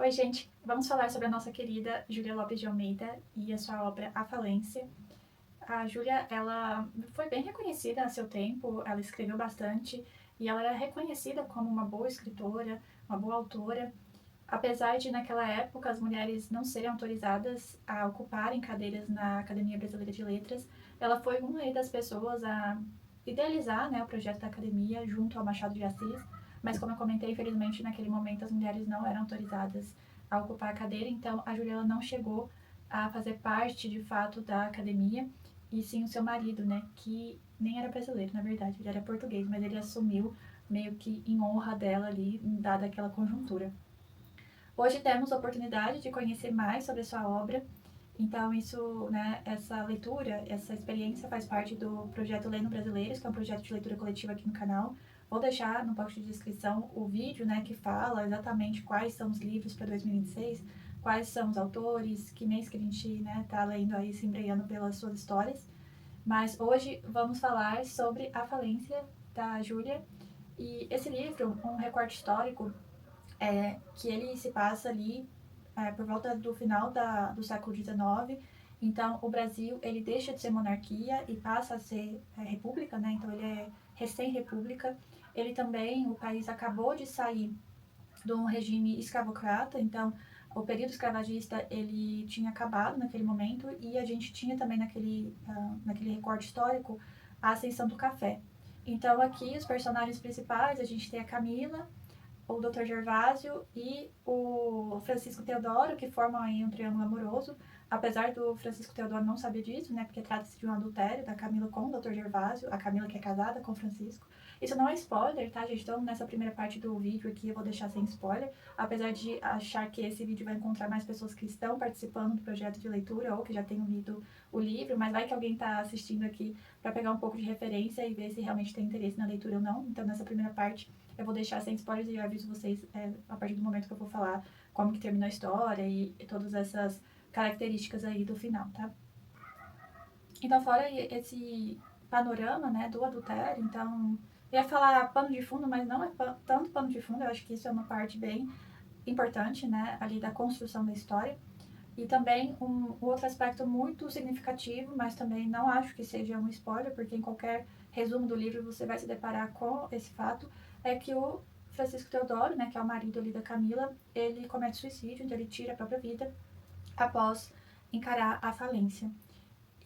Oi, gente. Vamos falar sobre a nossa querida Júlia Lopes de Almeida e a sua obra A Falência. A Júlia, ela foi bem reconhecida a seu tempo, ela escreveu bastante e ela era reconhecida como uma boa escritora, uma boa autora. Apesar de, naquela época, as mulheres não serem autorizadas a ocuparem cadeiras na Academia Brasileira de Letras, ela foi uma das pessoas a idealizar, né, o projeto da academia junto ao Machado de Assis, mas como eu comentei, infelizmente, naquele momento as mulheres não eram autorizadas a ocupar a cadeira, então a Juliana não chegou a fazer parte, de fato, da academia, e sim o seu marido, né, que nem era brasileiro, na verdade, ele era português, mas ele assumiu meio que em honra dela ali, dada aquela conjuntura. Hoje temos a oportunidade de conhecer mais sobre a sua obra, então isso, né, essa leitura, essa experiência faz parte do projeto Lendo Brasileiros, que é um projeto de leitura coletiva aqui no canal. Vou deixar no box de descrição o vídeo, né, que fala exatamente quais são os livros para 2026, quais são os autores, que mês que a gente, né, tá lendo aí, se embrenhando pelas suas histórias. Mas hoje vamos falar sobre A Falência, da Júlia, e esse livro, um recorte histórico, que ele se passa ali por volta do final do século XIX. Então, o Brasil ele deixa de ser monarquia e passa a ser república, né? Então, ele é recém-república. Ele também, o país acabou de sair de um regime escravocrata, então o período escravagista ele tinha acabado naquele momento e a gente tinha também naquele recorte histórico a ascensão do café. Então aqui os personagens principais, a gente tem a Camila, o Dr. Gervásio e o Francisco Teodoro, que formam aí um triângulo amoroso, apesar do Francisco Teodoro não saber disso, né, porque trata-se de um adultério da Camila com o Dr. Gervásio, a Camila que é casada com o Francisco. Isso não é spoiler, tá, gente? Então, nessa primeira parte do vídeo aqui, eu vou deixar sem spoiler, apesar de achar que esse vídeo vai encontrar mais pessoas que estão participando do projeto de leitura ou que já tenham lido o livro, mas vai que alguém está assistindo aqui para pegar um pouco de referência e ver se realmente tem interesse na leitura ou não. Então, nessa primeira parte, eu vou deixar sem spoilers e eu aviso vocês a partir do momento que eu vou falar como que terminou a história e todas essas características aí do final, tá? Então, fora esse panorama, né, do adultério, então, eu ia falar pano de fundo, mas não é tanto pano de fundo, eu acho que isso é uma parte bem importante, né, ali da construção da história. E também um outro aspecto muito significativo, mas também não acho que seja um spoiler, porque em qualquer resumo do livro você vai se deparar com esse fato, é que o Francisco Teodoro, né, que é o marido ali da Camila, ele comete suicídio, então ele tira a própria vida após encarar a falência.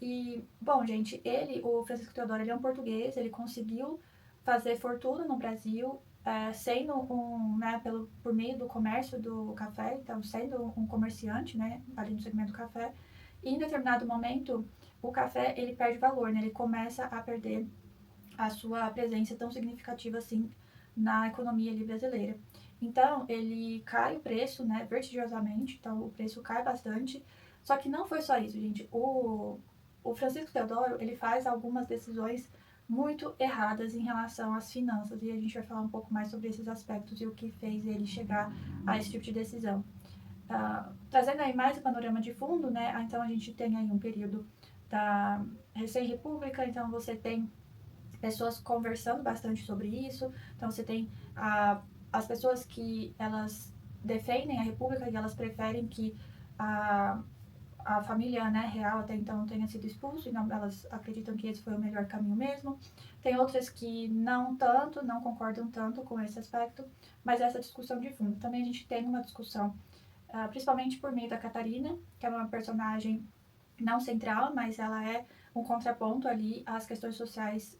E, bom, gente, o Francisco Teodoro, ele é um português, ele conseguiu fazer fortuna no Brasil, sendo né, por meio do comércio do café, então sendo um comerciante, né, ali no segmento do café. E em determinado momento, o café, ele perde valor, né, ele começa a perder a sua presença tão significativa assim na economia ali brasileira. Então, ele cai o preço, né, vertiginosamente, então o preço cai bastante. Só que não foi só isso, gente. O Francisco Teodoro, ele faz algumas decisões muito erradas em relação às finanças, e a gente vai falar um pouco mais sobre esses aspectos e o que fez ele chegar a esse tipo de decisão. Trazendo aí mais o panorama de fundo, né, então a gente tem aí um período da recém-república, então você tem pessoas conversando bastante sobre isso. Então você tem as pessoas que elas defendem a república e elas preferem que a, a família, né, real até então tenha sido expulso, e não, elas acreditam que esse foi o melhor caminho mesmo. Tem outras que não tanto, não concordam tanto com esse aspecto, mas essa discussão de fundo. Também a gente tem uma discussão, principalmente por meio da Catarina, que é uma personagem não central, mas ela é um contraponto ali às questões sociais,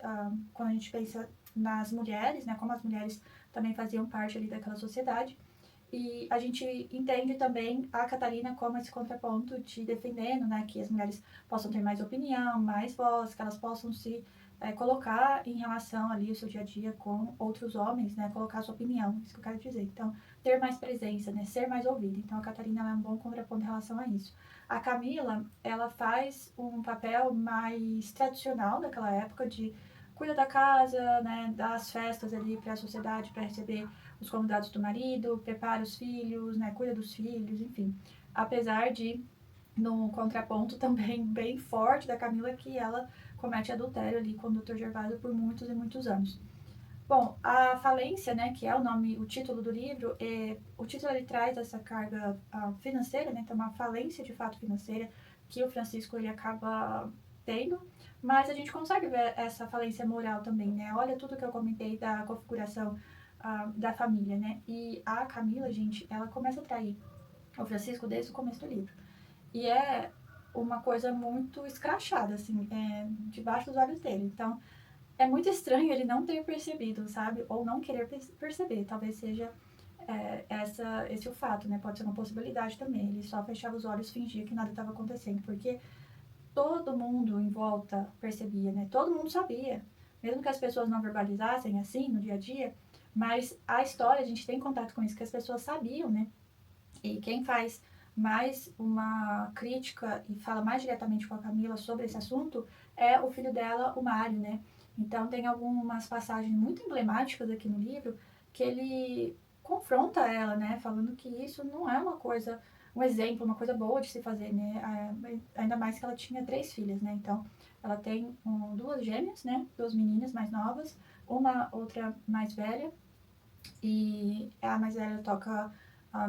quando a gente pensa nas mulheres, né, como as mulheres também faziam parte ali daquela sociedade. E a gente entende também a Catarina como esse contraponto de defendendo, né, que as mulheres possam ter mais opinião, mais voz, que elas possam se colocar em relação ali o seu dia a dia com outros homens, né, colocar a sua opinião, isso que eu quero dizer. Então, ter mais presença, né, ser mais ouvida. Então, a Catarina ela é um bom contraponto em relação a isso. A Camila, ela faz um papel mais tradicional daquela época de cuida da casa, né, das festas ali para a sociedade, para receber os convidados do marido, prepara os filhos, né, cuida dos filhos, enfim. Apesar de, no contraponto também bem forte da Camila, que ela comete adultério ali com o Dr. Gervásio por muitos e muitos anos. Bom, a falência, né, que é o nome, o título do livro, o título ele traz essa carga financeira, né, então uma falência de fato financeira que o Francisco ele acaba tendo, mas a gente consegue ver essa falência moral também, né? Olha tudo que eu comentei da configuração da família, né? E a Camila, gente, ela começa a trair o Francisco desde o começo do livro. E é uma coisa muito escrachada, assim, debaixo dos olhos dele. Então, é muito estranho ele não ter percebido, sabe? Ou não querer perceber. Talvez seja esse o fato, né? Pode ser uma possibilidade também. Ele só fechava os olhos e fingia que nada estava acontecendo. Porque todo mundo em volta percebia, né? Todo mundo sabia. Mesmo que as pessoas não verbalizassem assim no dia a dia, mas a história, a gente tem contato com isso, que as pessoas sabiam, né? E quem faz mais uma crítica e fala mais diretamente com a Camila sobre esse assunto é o filho dela, o Mário, né? Então tem algumas passagens muito emblemáticas aqui no livro que ele confronta ela, né? Falando que isso não é uma coisa, um exemplo, uma coisa boa de se fazer, né? Ainda mais que ela tinha 3 filhas, né? Então ela tem 2 gêmeas, né? 2 meninas mais novas, uma outra mais velha e a mais velha toca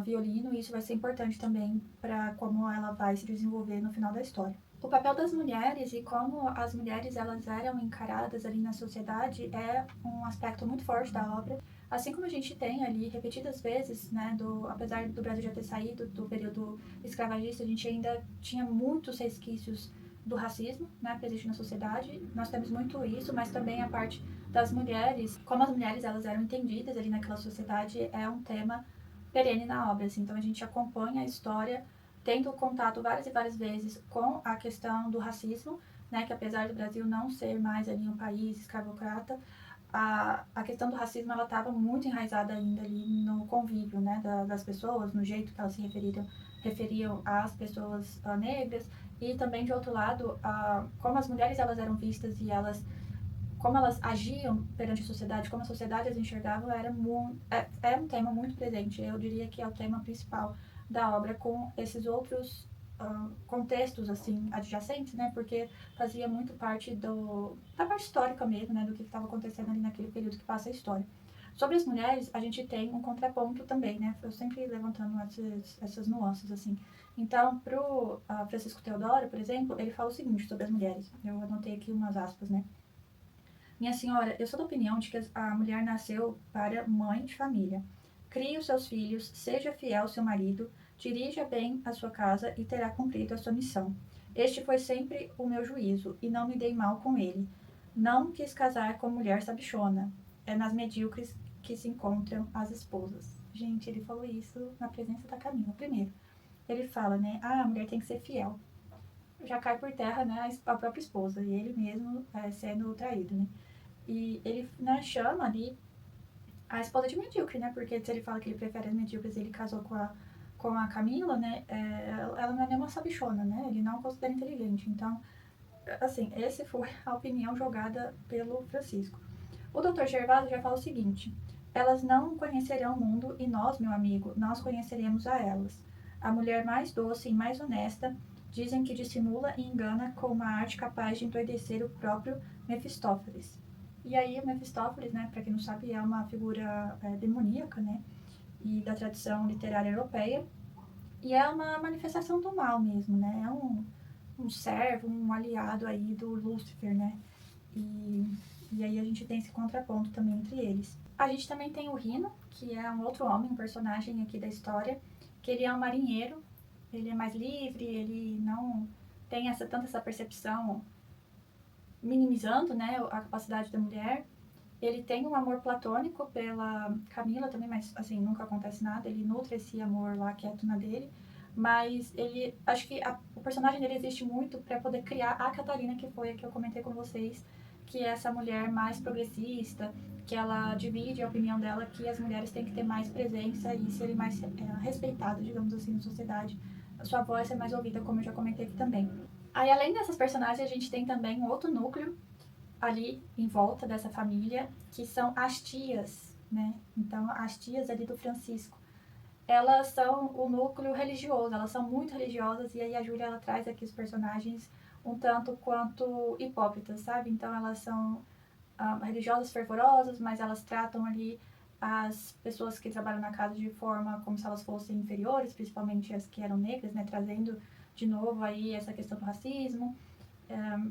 violino, e isso vai ser importante também para como ela vai se desenvolver no final da história. O papel das mulheres e como as mulheres elas eram encaradas ali na sociedade é um aspecto muito forte da obra. Assim como a gente tem ali repetidas vezes, né, apesar do Brasil já ter saído do período escravagista, a gente ainda tinha muitos resquícios do racismo, né, presente na sociedade. Nós temos muito isso, mas também a parte das mulheres, como as mulheres elas eram entendidas ali naquela sociedade, é um tema perene na obra. Assim. Então a gente acompanha a história tendo contato várias e várias vezes com a questão do racismo, né, que apesar do Brasil não ser mais ali um país escravocrata, a questão do racismo ela estava muito enraizada ainda ali no convívio, né, das pessoas, no jeito que elas se referiam às pessoas negras, e também de outro lado, como as mulheres elas eram vistas e como elas agiam perante a sociedade, como a sociedade as enxergava, é um tema muito presente. Eu diria que é o tema principal da obra, com esses outros contextos assim adjacentes, né? Porque fazia muito parte da parte histórica mesmo, né? Do que estava acontecendo ali naquele período que passa a história. Sobre as mulheres, a gente tem um contraponto também, né? Eu sempre levantando essas nuances, assim. Então, pro Francisco Teodoro, por exemplo, ele fala o seguinte sobre as mulheres. Eu anotei aqui umas aspas, né? Minha senhora, eu sou da opinião de que a mulher nasceu para mãe de família. Crie os seus filhos, seja fiel ao seu marido, dirija bem a sua casa e terá cumprido a sua missão. Este foi sempre o meu juízo, e não me dei mal com ele. Não quis casar com mulher sabichona. É nas medíocres que se encontram as esposas. Gente, ele falou isso na presença da Camila. Primeiro, ele fala, né? A mulher tem que ser fiel. Já cai por terra, né? A própria esposa, e ele mesmo sendo traído, né? E ele, né, chama ali a esposa de medíocre, né? Porque se ele fala que ele prefere as medíocres e ele casou com a Camila, né? Ela não é nem uma sabichona, né? Ele não a considera inteligente. Então, assim, essa foi a opinião jogada pelo Francisco. O Dr. Gervásio já fala o seguinte: elas não conhecerão o mundo e nós, meu amigo, nós conheceremos a elas. A mulher mais doce e mais honesta dizem que dissimula e engana com uma arte capaz de entorpecer o próprio Mefistófeles. E aí o Mefistófeles, né, para quem não sabe, é uma figura demoníaca, né, e da tradição literária europeia, e é uma manifestação do mal mesmo, né, é um servo, um aliado aí do Lúcifer, né, e aí a gente tem esse contraponto também entre eles. A gente também tem o Rino, que é um outro homem, um personagem aqui da história, que ele é um marinheiro, ele é mais livre, ele não tem tanta essa percepção minimizando, né, a capacidade da mulher. Ele tem um amor platônico pela Camila também, mas assim, nunca acontece nada, ele nutre esse amor lá quieto na dele. Mas ele, acho que o personagem dele existe muito para poder criar a Catarina, que foi a que eu comentei com vocês, que é essa mulher mais progressista, que ela divide a opinião dela que as mulheres têm que ter mais presença e serem mais respeitadas, digamos assim, na sociedade. A sua voz é mais ouvida, como eu já comentei aqui também. Aí, além dessas personagens, a gente tem também um outro núcleo ali em volta dessa família, que são as tias, né? Então, as tias ali do Francisco. Elas são o núcleo religioso, elas são muito religiosas, e aí a Júlia, ela traz aqui os personagens um tanto quanto hipócritas, sabe? Então, elas são religiosas fervorosas, mas elas tratam ali as pessoas que trabalham na casa de forma como se elas fossem inferiores, principalmente as que eram negras, né, trazendo de novo aí essa questão do racismo.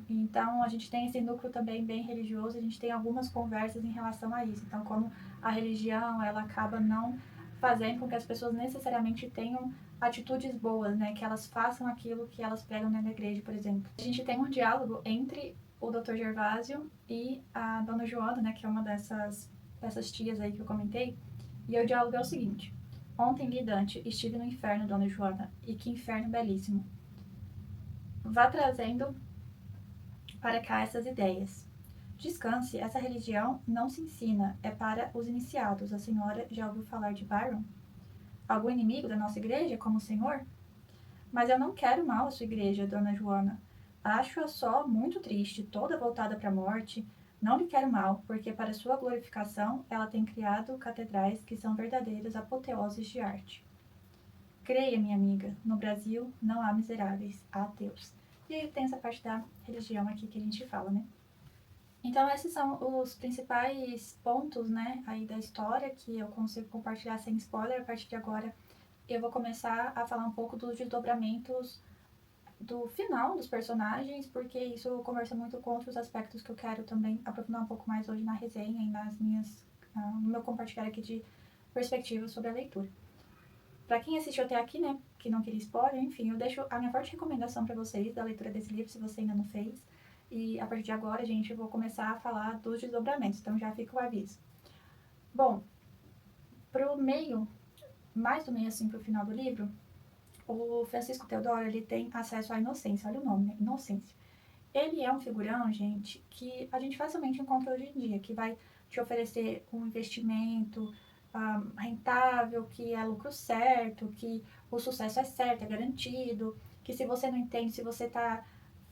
Então, a gente tem esse núcleo também bem religioso, a gente tem algumas conversas em relação a isso. Então, como a religião, ela acaba não fazendo com que as pessoas necessariamente tenham atitudes boas, né? Que elas façam aquilo que elas pregam na igreja, por exemplo. A gente tem um diálogo entre o Dr. Gervásio e a Dona Joana, né? Que é uma dessas tias aí que eu comentei. E o diálogo é o seguinte. Ontem, Lidante, estive no inferno, Dona Joana, e que inferno belíssimo. Vá trazendo para cá essas ideias. Descanse, essa religião não se ensina, é para os iniciados. A senhora já ouviu falar de Byron? Algum inimigo da nossa igreja, como o senhor? Mas eu não quero mal a sua igreja, dona Joana. Acho-a só muito triste, toda voltada para a morte. Não lhe quero mal, porque para sua glorificação ela tem criado catedrais que são verdadeiras apoteoses de arte. Creia, minha amiga, no Brasil não há miseráveis, há ateus. E aí tem essa parte da religião aqui que a gente fala, né? Então, esses são os principais pontos, né, aí da história que eu consigo compartilhar sem spoiler. A partir de agora, eu vou começar a falar um pouco dos desdobramentos do final dos personagens, porque isso conversa muito com outros aspectos que eu quero também aprofundar um pouco mais hoje na resenha e nas minhas, no meu compartilhar aqui de perspectivas sobre a leitura. Para quem assistiu até aqui, né, que não queria spoiler, enfim, eu deixo a minha forte recomendação para vocês da leitura desse livro, se você ainda não fez. E a partir de agora, gente, eu vou começar a falar dos desdobramentos, então já fica o aviso. Bom, pro meio, mais do meio assim pro final do livro, o Francisco Teodoro, ele tem acesso à inocência, olha o nome, né? Inocência. Ele é um figurão, gente, que a gente facilmente encontra hoje em dia, que vai te oferecer um investimento rentável, que é lucro certo, que o sucesso é certo, é garantido, que se você não entende, se você tá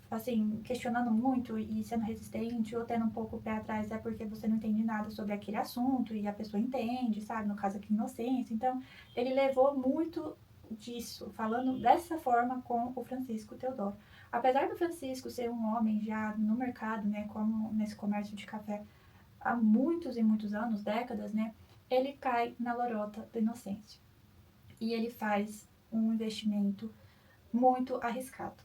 assim, questionando muito e sendo resistente ou tendo um pouco o pé atrás é porque você não entende nada sobre aquele assunto e a pessoa entende, sabe? No caso aqui, inocência. Então, ele levou muito disso, falando dessa forma com o Francisco Teodoro. Apesar do Francisco ser um homem já no mercado, né, como nesse comércio de café há muitos e muitos anos, décadas, né, ele cai na lorota da inocência. E ele faz um investimento muito arriscado.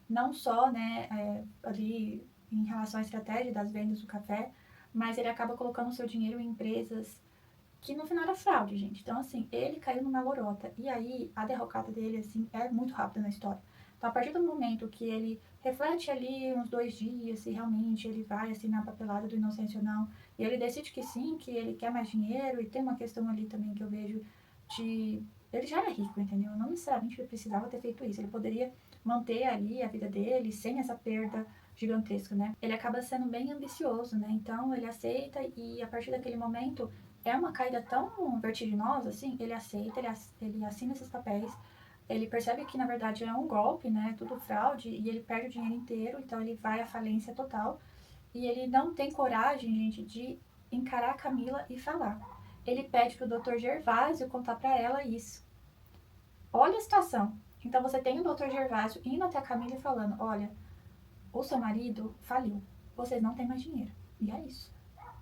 Não só, né, ali em relação à estratégia das vendas do café, mas ele acaba colocando o seu dinheiro em empresas que no final era fraude, gente. Então, assim, ele caiu numa lorota. E aí, a derrocada dele, assim, é muito rápida na história. Então, a partir do momento que ele reflete ali uns 2 dias se realmente ele vai assinar a papelada do inocência ou não, e ele decide que sim, que ele quer mais dinheiro, e tem uma questão ali também que eu vejo de... Ele já era rico, entendeu? Não necessariamente ele precisava ter feito isso. Ele poderia manter ali a vida dele sem essa perda gigantesca, né? Ele acaba sendo bem ambicioso, né? Então, ele aceita e a partir daquele momento é uma caída tão vertiginosa, assim, ele aceita, ele assina esses papéis, ele percebe que na verdade é um golpe, né, tudo fraude, e ele perde o dinheiro inteiro, então ele vai à falência total, e ele não tem coragem, gente, de encarar a Camila e falar. Ele pede pro Dr. Gervásio contar pra ela isso. Olha a situação. Então você tem o Dr. Gervásio indo até a Camila e falando, olha, o seu marido faliu, vocês não têm mais dinheiro. E é isso.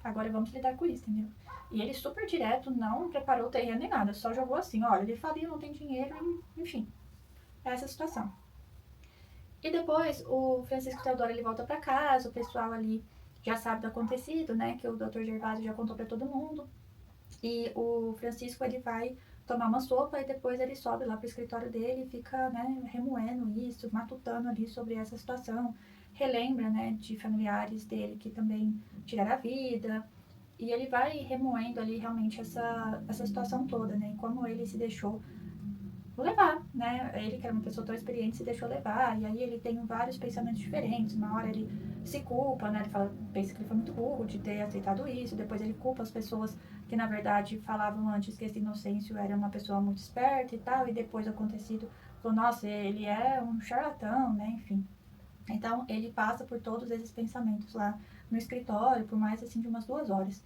Agora vamos lidar com isso, entendeu? E ele super direto, não preparou o terreno nem nada, só jogou assim, olha, ele faliu, não tem dinheiro, e, enfim, é essa a situação. E depois o Francisco Teodoro ele volta para casa, o pessoal ali já sabe do acontecido, né, que o Dr. Gervásio já contou para todo mundo. E o Francisco ele vai tomar uma sopa e depois ele sobe lá pro escritório dele e fica, né, remoendo isso, matutando ali sobre essa situação. Relembra, né, de familiares dele que também tiraram a vida. E ele vai remoendo ali realmente essa situação toda, né? E como ele se deixou levar, né? Ele, que era uma pessoa tão experiente, se deixou levar. E aí ele tem vários pensamentos diferentes. Uma hora ele se culpa, né? Ele fala, pensa que ele foi muito burro de ter aceitado isso. Depois ele culpa as pessoas que, na verdade, falavam antes que esse Inocêncio era uma pessoa muito esperta e tal. E depois do acontecido, falou, nossa, ele é um charlatão, né? Enfim. Então, ele passa por todos esses pensamentos lá no escritório, por mais, assim, de umas 2 horas.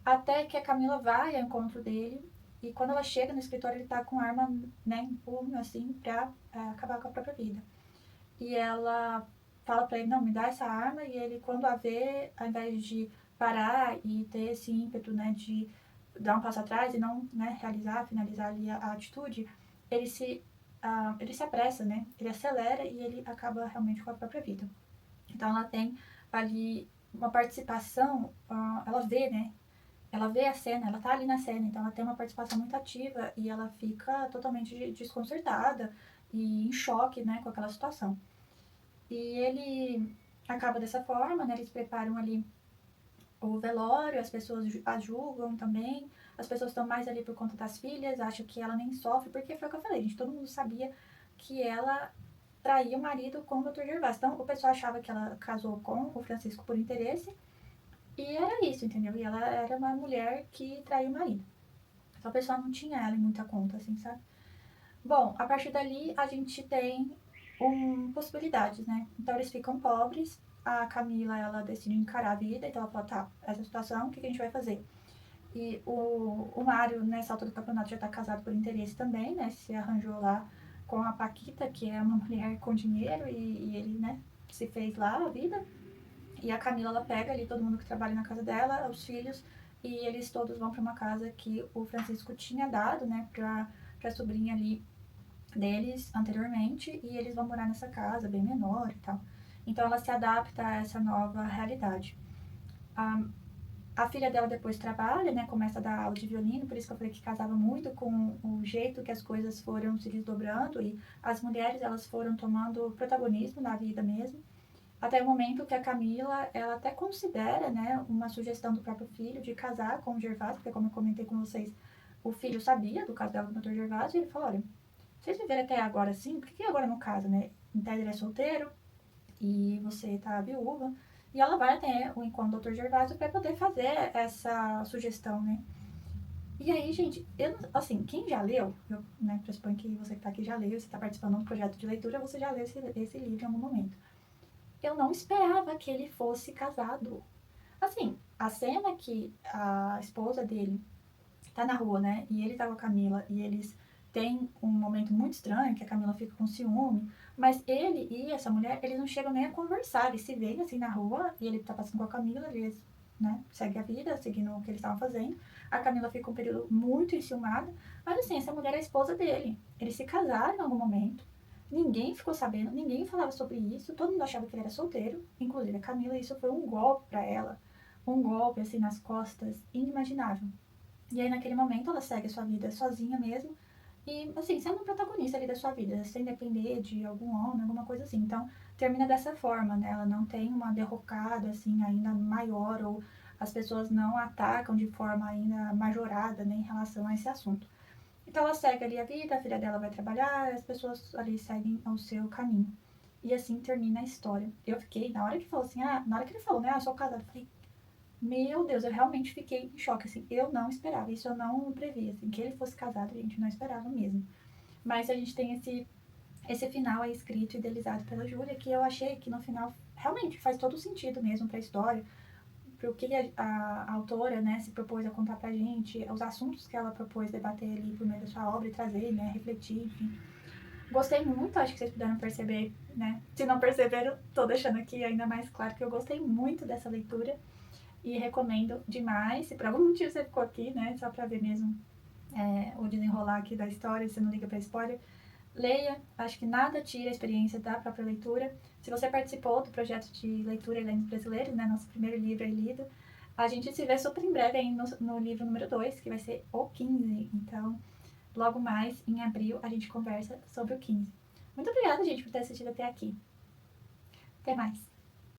Até que a Camila vai ao encontro dele e quando ela chega no escritório ele tá com a arma, né, em punho, assim, pra acabar com a própria vida. E ela fala pra ele, não, me dá essa arma, e ele, quando a vê, ao invés de parar e ter esse ímpeto, né, de dar um passo atrás e não, né, finalizar ali a atitude, ele se apressa, né, ele acelera e ele acaba realmente com a própria vida. Então ela tem ali uma participação, ela vê, né, ela vê a cena, ela tá ali na cena, então ela tem uma participação muito ativa e ela fica totalmente desconcertada e em choque, né, com aquela situação. E ele acaba dessa forma, né, eles preparam ali o velório, as pessoas a julgam também, as pessoas estão mais ali por conta das filhas, acham que ela nem sofre, porque foi o que eu falei, gente, todo mundo sabia que ela traía o marido com o Dr. Gervásio. Então, o pessoal achava que ela casou com o Francisco por interesse, e era isso, entendeu? E ela era uma mulher que traiu o marido. Então, o pessoal não tinha ela em muita conta, assim, sabe? Bom, a partir dali, a gente tem possibilidades, né? Então, eles ficam pobres, a Camila, ela decide encarar a vida, então ela fala, tá, essa situação, o que a gente vai fazer? E o Mário, nessa altura do campeonato, já tá casado por interesse também, né? Se arranjou lá com a Paquita, que é uma mulher com dinheiro, e ele, né, se fez lá a vida. E a Camila, ela pega ali todo mundo que trabalha na casa dela, os filhos, e eles todos vão para uma casa que o Francisco tinha dado, né, pra sobrinha ali deles anteriormente, e eles vão morar nessa casa bem menor e tal. Então ela se adapta a essa nova realidade. A filha dela depois trabalha, né, começa a dar aula de violino, por isso que eu falei que casava muito com o jeito que as coisas foram se desdobrando e as mulheres, elas foram tomando protagonismo na vida mesmo, até o momento que a Camila, ela até considera, né, uma sugestão do próprio filho de casar com o Gervásio, porque como eu comentei com vocês, o filho sabia do caso dela com o Dr. Gervásio, e ele falou, olha, vocês viveram até agora assim, por que agora não casa, né? Em tese ele é solteiro e você tá viúva. E ela vai até o encontro do Dr. Gervásio para poder fazer essa sugestão, né? E aí, gente, assim, quem já leu, eu, né, pressuponho que você que tá aqui já leu, você tá participando de um projeto de leitura, você já leu esse livro em algum momento. Eu não esperava que ele fosse casado. Assim, a cena que a esposa dele tá na rua, né? E ele tá com a Camila e eles têm um momento muito estranho, que a Camila fica com ciúme, mas ele e essa mulher, eles não chegam nem a conversar, eles se veem assim na rua e ele tá passando com a Camila, eles, né, seguem a vida, seguindo o que eles estavam fazendo. A Camila fica um período muito enciumada, mas assim, essa mulher é a esposa dele. Eles se casaram em algum momento. Ninguém ficou sabendo, ninguém falava sobre isso, todo mundo achava que ele era solteiro, inclusive a Camila, isso foi um golpe para ela, um golpe assim nas costas, inimaginável. E aí, naquele momento, ela segue a sua vida sozinha mesmo. E, assim, sendo um protagonista ali da sua vida, sem depender de algum homem, alguma coisa assim. Então, termina dessa forma, né? Ela não tem uma derrocada, assim, ainda maior, ou as pessoas não atacam de forma ainda majorada, né, em relação a esse assunto. Então, ela segue ali a vida, a filha dela vai trabalhar, as pessoas ali seguem ao seu caminho. E assim termina a história. Eu fiquei, na hora que falou assim, na hora que ele falou, né, sou casada, eu falei, meu Deus, eu realmente fiquei em choque, assim, eu não esperava, isso eu não previa, assim, que ele fosse casado, a gente não esperava mesmo. Mas a gente tem esse final aí escrito, idealizado pela Júlia, que eu achei que no final realmente faz todo sentido mesmo pra história, pro que a autora, né, se propôs a contar pra gente, os assuntos que ela propôs debater ali por meio da sua obra e trazer, né, refletir, enfim. Gostei muito, acho que vocês puderam perceber, né, se não perceberam, tô deixando aqui ainda mais claro que eu gostei muito dessa leitura. E recomendo demais. Se por algum motivo você ficou aqui, né, só pra ver mesmo o desenrolar aqui da história, você não liga pra spoiler, leia. Acho que nada tira a experiência da própria leitura. Se você participou do projeto de leitura Lendas Brasileiros, né, nosso primeiro livro aí lido, a gente se vê super em breve aí no livro número 2, que vai ser o 15. Então, logo mais, em abril, a gente conversa sobre o 15. Muito obrigada, gente, por ter assistido até aqui. Até mais.